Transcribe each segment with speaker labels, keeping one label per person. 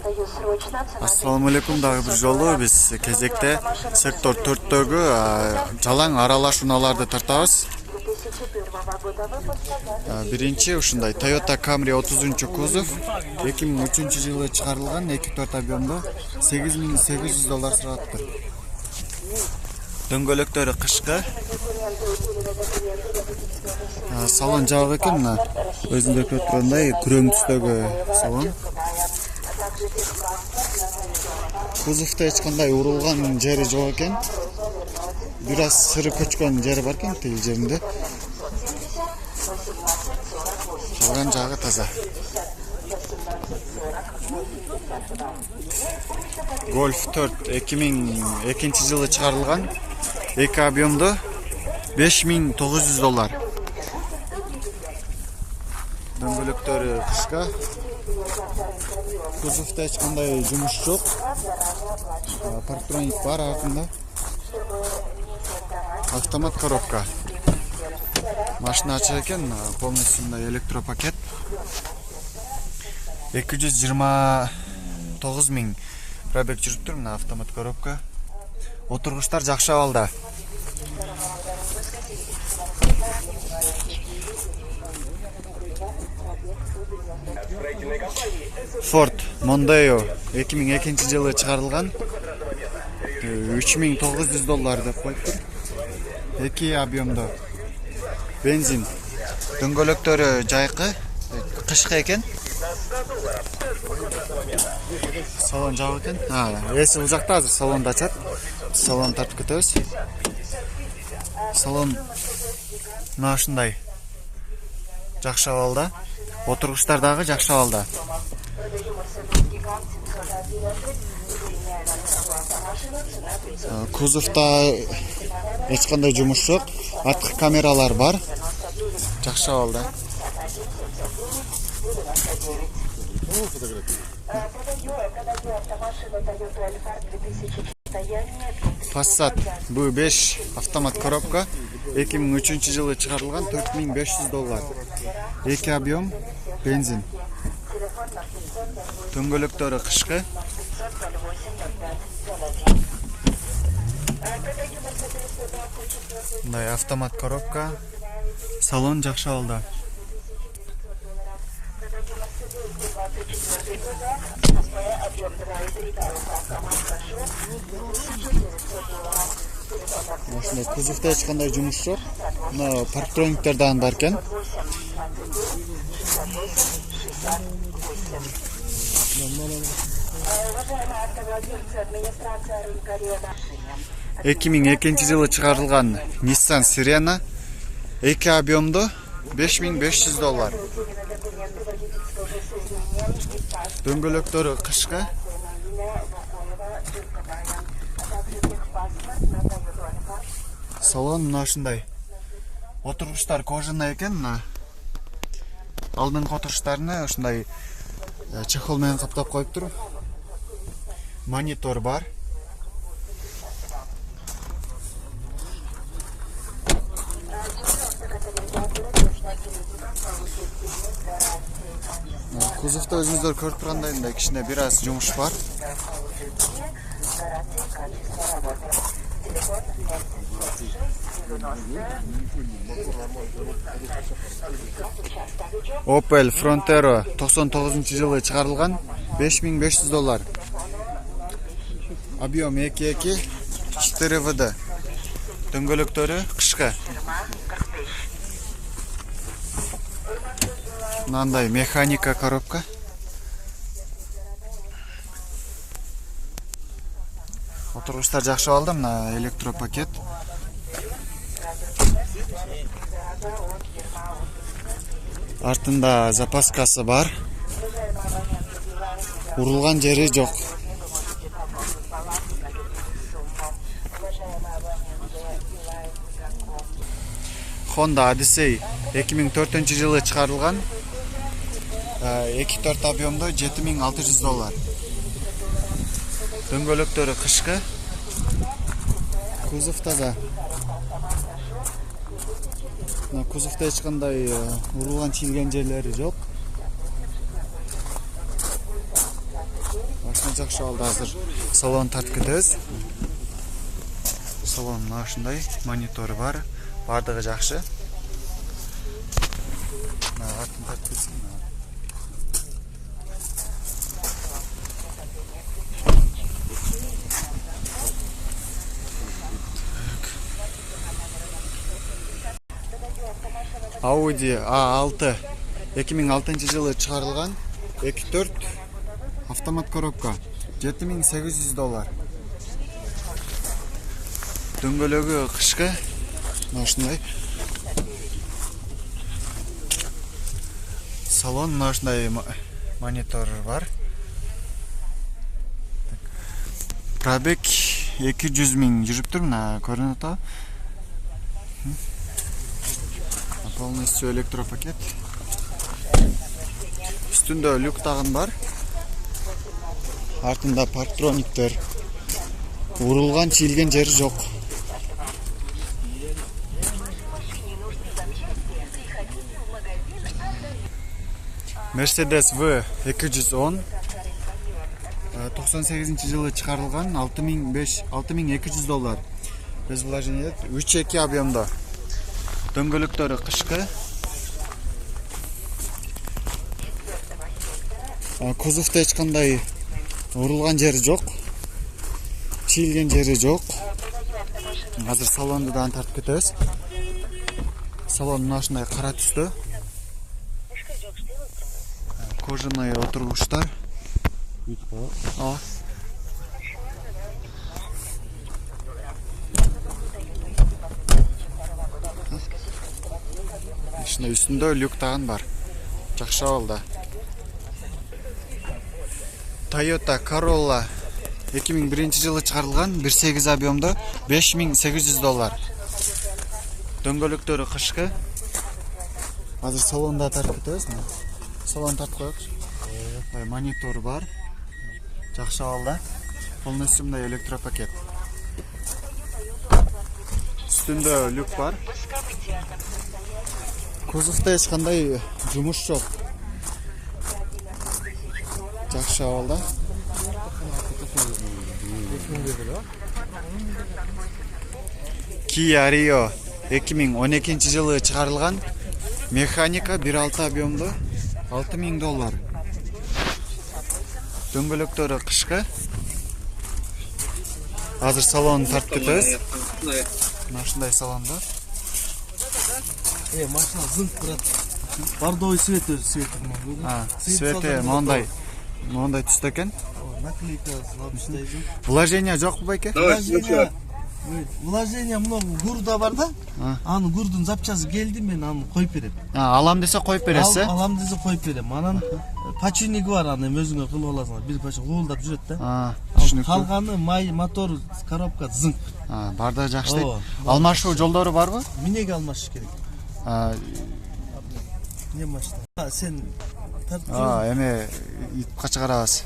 Speaker 1: Assalamu alaikum, дагы бир жолу биз кезекте сектор 4-төгү жалаң аралашууларды тартабыз. Биринчи ушундай Toyota Camry 30-кузов 2003-жылы чыгарылган 2.4 объемдо $8.800 сураттыр. Дөңгөлөктөрү кышкы. Салон жабык экен, өзүндө көрүп тургандай күрөң түстөгү салон. Кузовто эч кандай урулган жери жок экен. Бир аз сыры көчкөн жери бар экен тил жеринде. Калган жагы таза. Golf 4 2002-жылы чыгарылган 2 объемдо $5.900. Дөңгөлөктөрү кышка. Кузовто эч кандай жумуш жок. Парктроник бар артында. Автомат коробка. Машина ачык экен, полностью электропакет. 229 миң пробег жүрүптүр, мына автомат коробка. Отургучтар жакшы абалда. Ford Mondeo 2002-жылы чыгарылган $3.900 деп коюптур. 2 объемдо. Бензин. Дөңгөлөктөрү жайкы, кышкы экен. Салон жабык экен. Эси бул жакта, азыр салонду ачат. Салон тартып кетебиз. Салон мына ушундай жакшы абалда. Отургучтар дагы жакшы абалда. Кузовто эч кандай жумуш жок. Арткы камералар бар. Жакшы абалда. Passat B5 автомат коробка 2003-жылы чыгарылган $4.500. 2 объем, бензин. Дөңгөлөктөрү кышкы. Мындай автомат коробка. Салон жакшы абалда. Ушундай кузовто эч кандай жумуш жок. Мына парктрониктер дагы бар экен. $2002-жылы чыгарылган Nissan Sirena 2 объемдо $5.500. Дөңгөлөктөрү кышкы. Салон мына ушундай. Отургучтар кожаный экен, мына. Алдыңкы отургучтарыны ушундай чехол менен каптап коюптур. Монитор бар. Кузовто өзүңүздөр көрүп тургандай мындай кичине бир аз жумуш бар. Opel Frontero 99-жылы чыгарылган $5.500. Объем 2.2 4WD. Дөңгөлөктөрү кышкы. Мындай механика коробка. Отургучтар жакшы абалда, мына электропакет. Артында запаскасы бар. Урулган жери жок. Honda Odyssey 2004-жылы чыгарылган 2.4 объемдо $7.600. Дөңгөлөктөрү кышкы. Кузов таза. Кузовто эч кандай урулган чийилген жерлери жок. жакшы абалда азыр салон тартып кетебиз. Салон мына ушундай, монитору бар, бардыгы жакшы. Артын тартып кетсин. Audi A6 2006 жылы чыгарылган 2.4 автомат коробка $7.800. Дөңгөлөгү кышкы. Мына ушундай. Салон мына ушундай монитор бар. Пробег 200 000 жүрүптүр, мына көрүнүп атат. Полностью электропакет. Üstünde люк тагын бар. Артында парктрониктер. Урулган, чийилген жери жок. Mercedes V210 98 жылы чыгарылган $6.200. Без вложение 3.2 объемда. Дөңгөлөктөрү кышкы. Кузовда эч кандай урулган жери жок. Чийилген жери жок. Азыр салонду да тартып кетебиз. Салон мына ушундай кара түстө. Кожаный отургучтар. Üstünde люк тагын бар. Жакшы абалда. Toyota Corolla 2001 жылы чыгарылган 1.8 объемда $5.800. Дөңгөлөктөрү кышкы. Азыр салонда тартып кетебиз. Салон тартып коелучу. Монитор бар. Жакшы абалда. Полностью мындай электропакет. Üstünde люк бар. Кузовда эч кандай жумуш жок. Жакшы абалда. Kia Rio 2012 жылы чыгарылган механика 1.6 объемдо $6.000. Дөңгөлөктөрү кышкы. Азыр салонду тартып кетебиз. Мына ушундай салонда.
Speaker 2: Машина зынк турат. Бордовый свети.
Speaker 1: Свети мондай түстө экен.
Speaker 2: Наклейка салып иштейбиз.
Speaker 1: Вложение жокпу байке?
Speaker 2: Вложение много гурда бар да. Аны гурдун запчасы келди, мен аны коюп берем.
Speaker 1: Алам десе коюп бересиз?
Speaker 2: Алам десе коюп берем. Анан починниги бар, аны өзүңөр кылып аласыңар. Бир почин куулдап жүрөт да.
Speaker 1: Түшүнүктүү.
Speaker 2: Калганы май, мотор, коробка зынк.
Speaker 1: Бардыгы жакшы. Алмашуу жолдору барбы?
Speaker 2: Минеге алмашыш керек. Не машина? Сен
Speaker 1: эме кача карабыз.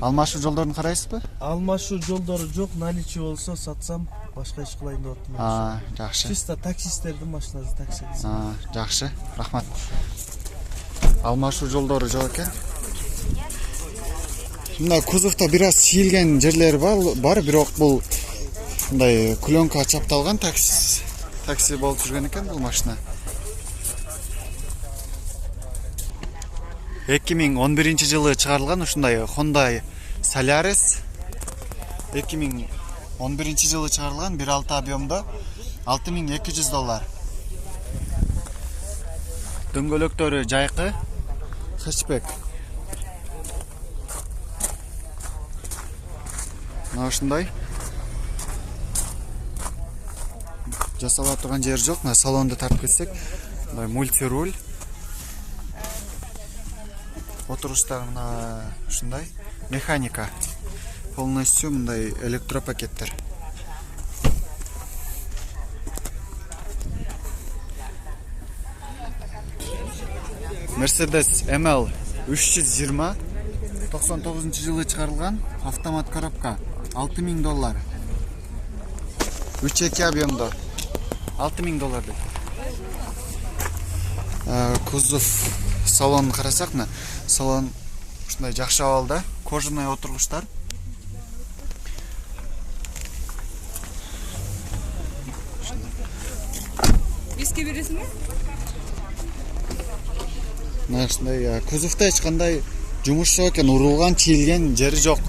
Speaker 1: Алмашуу жолдорун карайсызбы?
Speaker 2: Алмашуу жолдору жок, наличие болсо сатсам башка иш кылайын деп атам.
Speaker 1: Жакшы.
Speaker 2: Чисто таксисттердин машинасы, такси.
Speaker 1: Жакшы. Рахмат. Алмашуу жолдору жок экен. Мына кузовда бир аз чийилген жерлери бар, бирок бул мындай клёнка чапталган такси болуп жүргөн экен бул машина. 2011 жылы чыгарылган ушундай Honda Solaris 2011 жылы чыгарылган 1.6 объемдо $6.200. Дөңгөлөктөрү жайкы, хэтчбек. Мына ушундай. Жасала турган жер жок. Мына салонду тартып кетсек, мындай мультируль. Отуруштар мына ушундай. Механика. Полностью мындай электропакеттер. Mercedes ML 320 99 жылы чыгарылган автомат коробка $6.000. 3.2 объемдо $6.000 деп. Кузов салонун карасак, салон ушундай жакшы абалда, кожаный отургучтар.
Speaker 3: Беске бересің бе?
Speaker 1: Мына ушундай кузовто эч кандай жумуш жок экен, урулган, чийилген жери жок.